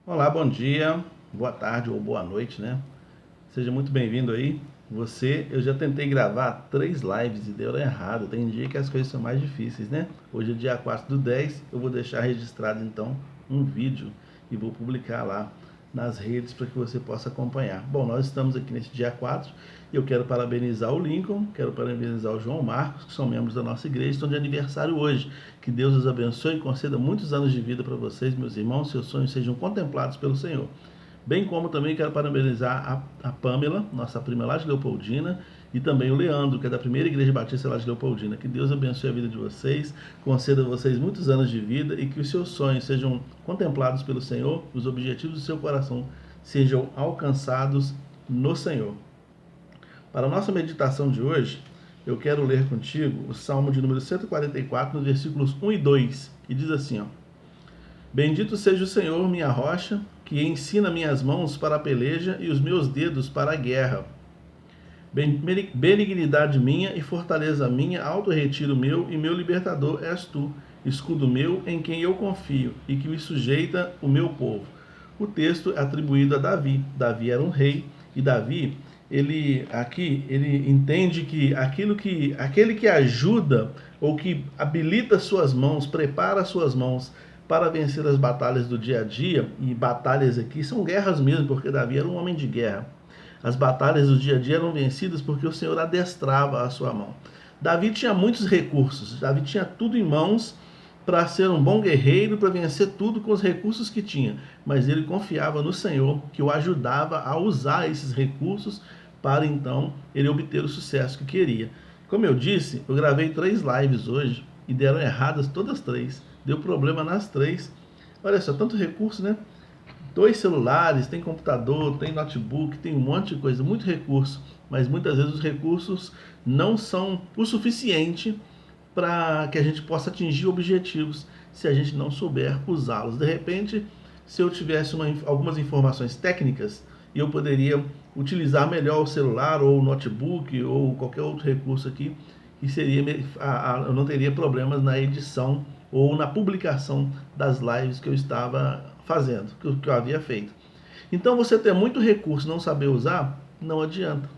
Olá, bom dia, boa tarde ou boa noite, né? Seja muito bem-vindo aí. Eu já tentei gravar 3 lives e deu errado. Tem dia que as coisas são mais difíceis, né? Hoje é dia 4/10, eu vou deixar registrado então um vídeo e vou publicar lá nas redes para que você possa acompanhar. Bom, nós estamos aqui nesse dia 4 e eu quero parabenizar o Lincoln, quero parabenizar o João Marcos, que são membros da nossa igreja, estão de aniversário hoje. Que Deus os abençoe e conceda muitos anos de vida para vocês, meus irmãos, seus sonhos sejam contemplados pelo Senhor. Bem como também quero parabenizar a Pamela, nossa prima lá de Leopoldina, e também o Leandro, que é da primeira igreja batista lá de Leopoldina. Que Deus abençoe a vida de vocês, conceda a vocês muitos anos de vida e que os seus sonhos sejam contemplados pelo Senhor, os objetivos do seu coração sejam alcançados no Senhor. Para a nossa meditação de hoje, eu quero ler contigo o Salmo de número 144, nos versículos 1 e 2, que diz assim, ó: Bendito seja o Senhor, minha rocha, que ensina minhas mãos para a peleja e os meus dedos para a guerra. Benignidade minha e fortaleza minha, alto retiro meu e meu libertador és tu, escudo meu em quem eu confio e que me sujeita o meu povo. O texto é atribuído a Davi. Davi era um rei e Davi, ele entende que aquele que ajuda ou que habilita suas mãos, prepara suas mãos para vencer as batalhas do dia a dia, e batalhas aqui são guerras mesmo, porque Davi era um homem de guerra. As batalhas do dia a dia eram vencidas porque o Senhor adestrava a sua mão. Davi tinha muitos recursos, Davi tinha tudo em mãos para ser um bom guerreiro, para vencer tudo com os recursos que tinha, mas ele confiava no Senhor, que o ajudava a usar esses recursos para então ele obter o sucesso que queria. Como eu disse, eu gravei 3 lives hoje e deram erradas todas 3. Deu problema nas 3. Olha só, tanto recurso, né? 2 celulares, tem computador, tem notebook, tem um monte de coisa, muito recurso, mas muitas vezes os recursos não são o suficiente para que a gente possa atingir objetivos se a gente não souber usá-los. De repente, se eu tivesse algumas informações técnicas, eu poderia utilizar melhor o celular ou o notebook ou qualquer outro recurso aqui, e eu não teria problemas na edição ou na publicação das lives que eu estava fazendo, que eu havia feito. Então, você ter muito recurso e não saber usar, não adianta.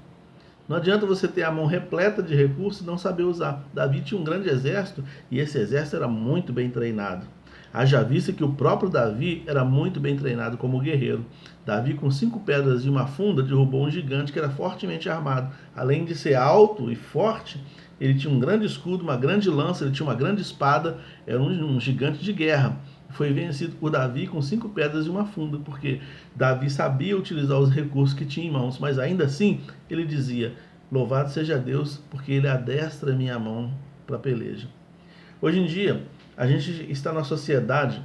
Não adianta você ter a mão repleta de recursos e não saber usar. Davi tinha um grande exército e esse exército era muito bem treinado. Haja vista que o próprio Davi era muito bem treinado como guerreiro. Davi, com 5 pedras e uma funda, derrubou um gigante que era fortemente armado. Além de ser alto e forte, ele tinha um grande escudo, uma grande lança, ele tinha uma grande espada, era um gigante de guerra. Foi vencido por Davi com 5 pedras e uma funda, porque Davi sabia utilizar os recursos que tinha em mãos, mas ainda assim ele dizia: Louvado seja Deus, porque ele adestra a minha mão para a peleja. Hoje em dia, a gente está numa sociedade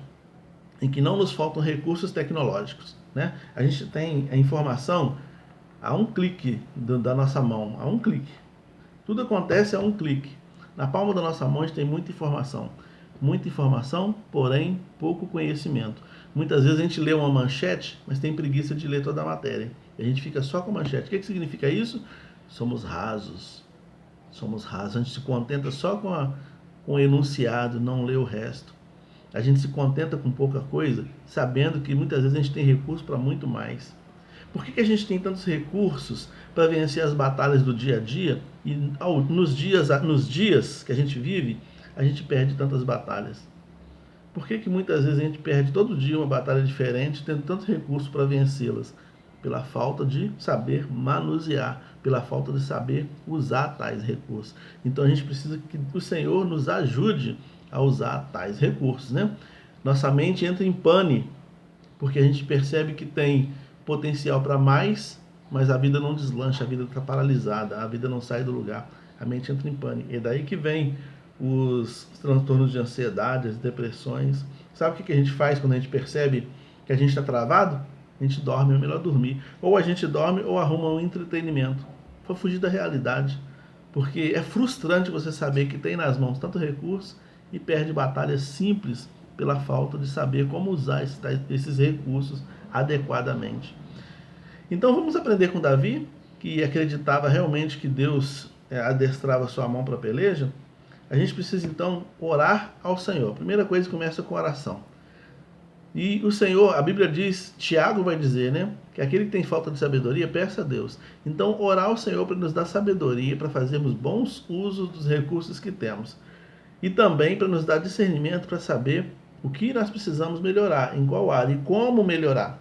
em que não nos faltam recursos tecnológicos, né? A gente tem a informação a um clique da nossa mão, a um clique. Tudo acontece a um clique. Na palma da nossa mão a gente tem muita informação. Muita informação, porém pouco conhecimento. Muitas vezes a gente lê uma manchete, mas tem preguiça de ler toda a matéria. E a gente fica só com a manchete. O que significa isso? Somos rasos. Somos rasos. A gente se contenta só com o enunciado, não lê o resto. A gente se contenta com pouca coisa, sabendo que muitas vezes a gente tem recurso para muito mais. Por que a gente tem tantos recursos para vencer as batalhas do dia a dia e nos dias que a gente vive, a gente perde tantas batalhas? Por que muitas vezes a gente perde todo dia uma batalha diferente, tendo tantos recursos para vencê-las? Pela falta de saber manusear, pela falta de saber usar tais recursos. Então a gente precisa que o Senhor nos ajude a usar tais recursos, né? Nossa mente entra em pane, porque a gente percebe que tem potencial para mais, mas a vida não deslancha, a vida está paralisada, a vida não sai do lugar, a mente entra em pânico. E é daí que vem os transtornos de ansiedade, as depressões. Sabe o que a gente faz quando a gente percebe que a gente está travado? A gente dorme, é melhor dormir. Ou a gente dorme ou arruma um entretenimento para fugir da realidade. Porque é frustrante você saber que tem nas mãos tanto recurso e perde batalhas simples pela falta de saber como usar esses recursos adequadamente. Então vamos aprender com Davi, que acreditava realmente que Deus adestrava sua mão para a peleja. A gente precisa então orar ao Senhor. A primeira coisa começa com oração. E o Senhor, a Bíblia diz, Tiago vai dizer, né? Que aquele que tem falta de sabedoria, peça a Deus. Então, orar ao Senhor para nos dar sabedoria, para fazermos bons usos dos recursos que temos. E também para nos dar discernimento para saber o que nós precisamos melhorar, em qual área e como melhorar.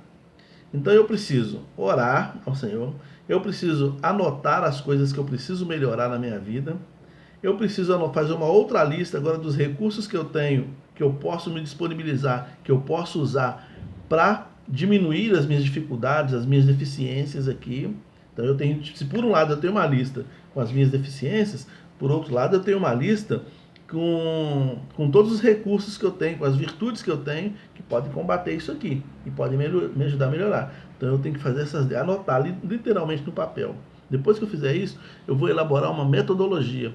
Então eu preciso orar ao Senhor, eu preciso anotar as coisas que eu preciso melhorar na minha vida, eu preciso fazer uma outra lista agora dos recursos que eu tenho, que eu posso me disponibilizar, que eu posso usar para diminuir as minhas dificuldades, as minhas deficiências aqui. Então eu tenho, se por um lado eu tenho uma lista com as minhas deficiências, por outro lado eu tenho uma lista com todos os recursos que eu tenho, com as virtudes que eu tenho, que podem combater isso aqui e podem me ajudar a melhorar. Então eu tenho que fazer anotar literalmente no papel. Depois que eu fizer isso, eu vou elaborar uma metodologia.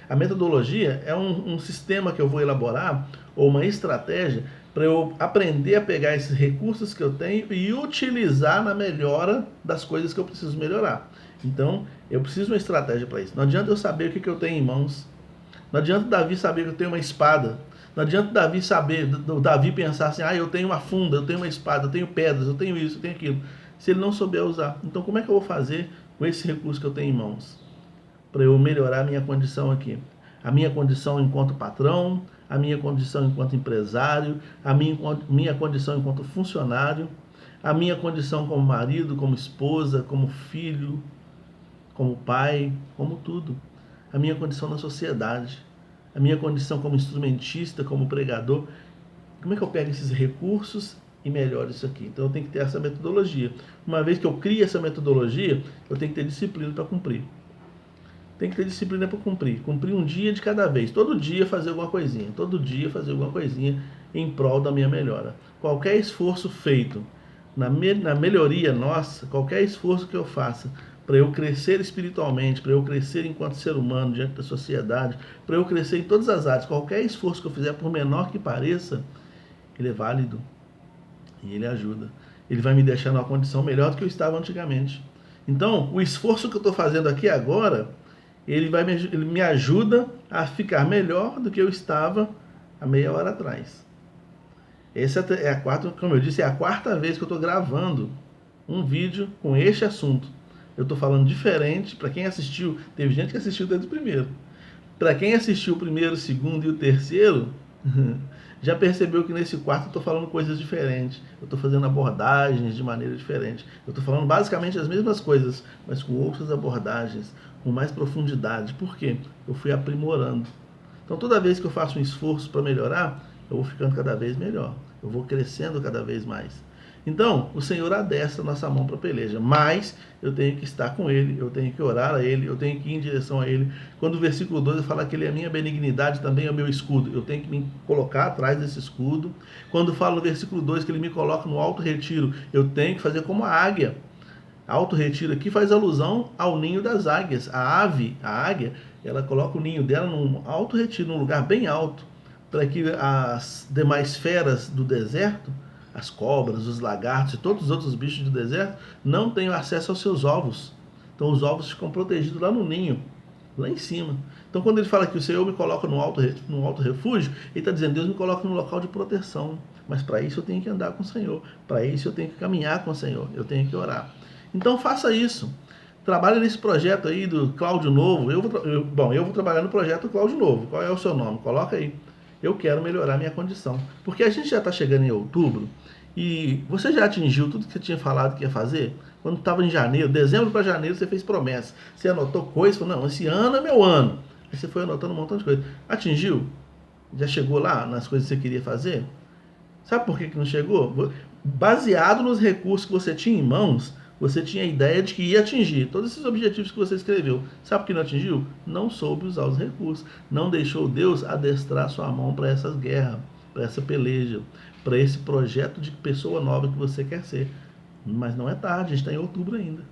A metodologia é um sistema que eu vou elaborar, ou uma estratégia, para eu aprender a pegar esses recursos que eu tenho e utilizar na melhora das coisas que eu preciso melhorar. Então, eu preciso de uma estratégia para isso. Não adianta eu saber o que eu tenho em mãos. Não adianta o Davi saber que eu tenho uma espada. Não adianta o Davi pensar assim, eu tenho uma funda, eu tenho uma espada, eu tenho pedras, eu tenho isso, eu tenho aquilo. Se ele não souber usar. Então como é que eu vou fazer com esse recurso que eu tenho em mãos? Para eu melhorar a minha condição aqui. A minha condição enquanto patrão, a minha condição enquanto empresário, a minha condição enquanto funcionário, a minha condição como marido, como esposa, como filho, como pai, como tudo. A minha condição na sociedade, a minha condição como instrumentista, como pregador. Como é que eu pego esses recursos e melhoro isso aqui? Então eu tenho que ter essa metodologia. Uma vez que eu crio essa metodologia, eu tenho que ter disciplina para cumprir. Tem que ter disciplina para cumprir. Cumprir um dia de cada vez. Todo dia fazer alguma coisinha. Todo dia fazer alguma coisinha em prol da minha melhora. Qualquer esforço feito na melhoria nossa, qualquer esforço que eu faça para eu crescer espiritualmente, para eu crescer enquanto ser humano diante da sociedade, para eu crescer em todas as áreas, qualquer esforço que eu fizer, por menor que pareça, ele é válido e ele ajuda. Ele vai me deixar numa condição melhor do que eu estava antigamente. Então, o esforço que eu estou fazendo aqui agora, ele me ajuda a ficar melhor do que eu estava há meia hora atrás. Essa é a quarta, como eu disse, é a quarta vez que eu estou gravando um vídeo com este assunto. Eu estou falando diferente. Para quem assistiu, teve gente que assistiu desde o primeiro. Para quem assistiu o primeiro, o segundo e o terceiro, já percebeu que nesse quarto eu estou falando coisas diferentes. Eu estou fazendo abordagens de maneira diferente. Eu estou falando basicamente as mesmas coisas, mas com outras abordagens, com mais profundidade. Por quê? Eu fui aprimorando. Então toda vez que eu faço um esforço para melhorar, eu vou ficando cada vez melhor. Eu vou crescendo cada vez mais. Então, o Senhor adestra a nossa mão para a peleja, mas eu tenho que estar com Ele, eu tenho que orar a Ele, eu tenho que ir em direção a Ele. Quando o versículo 2 fala que Ele é a minha benignidade, também é o meu escudo, eu tenho que me colocar atrás desse escudo. Quando fala no versículo 2 que Ele me coloca no alto retiro, eu tenho que fazer como a águia. Alto retiro aqui faz alusão ao ninho das águias. A águia, ela coloca o ninho dela num alto retiro, num lugar bem alto, para que as demais feras do deserto, as cobras, os lagartos e todos os outros bichos do deserto, não tenham acesso aos seus ovos. Então os ovos ficam protegidos lá no ninho, lá em cima. Então quando ele fala que o Senhor me coloca no alto refúgio, ele está dizendo, Deus me coloca num local de proteção. Mas para isso eu tenho que andar com o Senhor. Para isso eu tenho que caminhar com o Senhor. Eu tenho que orar. Então faça isso. Trabalhe nesse projeto aí do Cláudio Novo. Eu vou trabalhar no projeto Cláudio Novo. Qual é o seu nome? Coloca aí. Eu quero melhorar minha condição. Porque a gente já está chegando em outubro e você já atingiu tudo que você tinha falado que ia fazer? Quando estava em janeiro, dezembro para janeiro, você fez promessa. Você anotou coisas, falou, não, esse ano é meu ano. Aí você foi anotando um montão de coisas. Atingiu? Já chegou lá nas coisas que você queria fazer? Sabe por que não chegou? Baseado nos recursos que você tinha em mãos, você tinha a ideia de que ia atingir todos esses objetivos que você escreveu. Sabe por que não atingiu? Não soube usar os recursos. Não deixou Deus adestrar sua mão para essas guerras, para essa peleja, para esse projeto de pessoa nova que você quer ser. Mas não é tarde, a gente está em outubro ainda.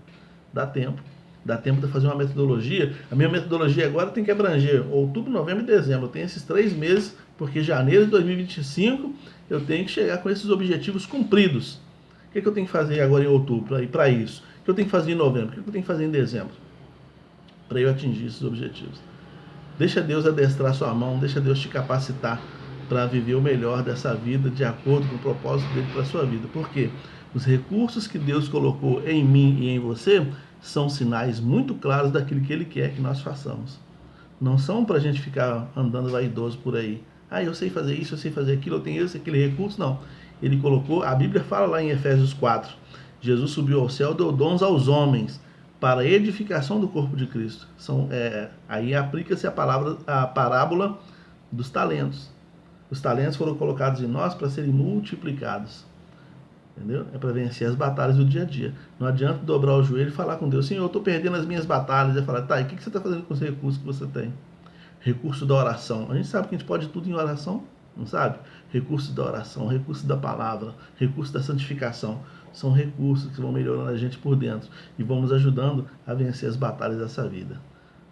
Dá tempo. Dá tempo de fazer uma metodologia. A minha metodologia agora tem que abranger outubro, novembro e dezembro. Eu tenho esses 3 meses, porque janeiro de 2025 eu tenho que chegar com esses objetivos cumpridos. O que eu tenho que fazer agora em outubro para isso? O que eu tenho que fazer em novembro? O que eu tenho que fazer em dezembro? Para eu atingir esses objetivos. Deixa Deus adestrar sua mão, deixa Deus te capacitar para viver o melhor dessa vida de acordo com o propósito dele para a sua vida. Por quê? Os recursos que Deus colocou em mim e em você são sinais muito claros daquilo que ele quer que nós façamos. Não são para a gente ficar andando vaidoso por aí. Ah, eu sei fazer isso, eu sei fazer aquilo, eu tenho esse, aquele recurso. Não. Ele colocou, a Bíblia fala lá em Efésios 4, Jesus subiu ao céu, deu dons aos homens para a edificação do corpo de Cristo. Aí aplica-se a parábola dos talentos. Os talentos foram colocados em nós para serem multiplicados. Entendeu? É para vencer as batalhas do dia a dia. Não adianta dobrar o joelho e falar com Deus: Senhor, eu estou perdendo as minhas batalhas. E falar: tá, e o que você está fazendo com os recursos que você tem? Recurso da oração. A gente sabe que a gente pode tudo em oração, não sabe? Recurso da oração, recurso da palavra, recurso da santificação. São recursos que vão melhorando a gente por dentro e vão nos ajudando a vencer as batalhas dessa vida.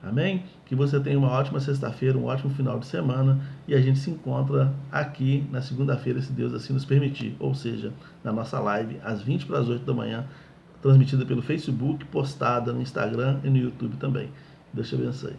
Amém? Que você tenha uma ótima sexta-feira, um ótimo final de semana e a gente se encontra aqui na segunda-feira, se Deus assim nos permitir. Ou seja, na nossa live às 20 para as 8 da manhã, transmitida pelo Facebook, postada no Instagram e no YouTube também. Deus te abençoe.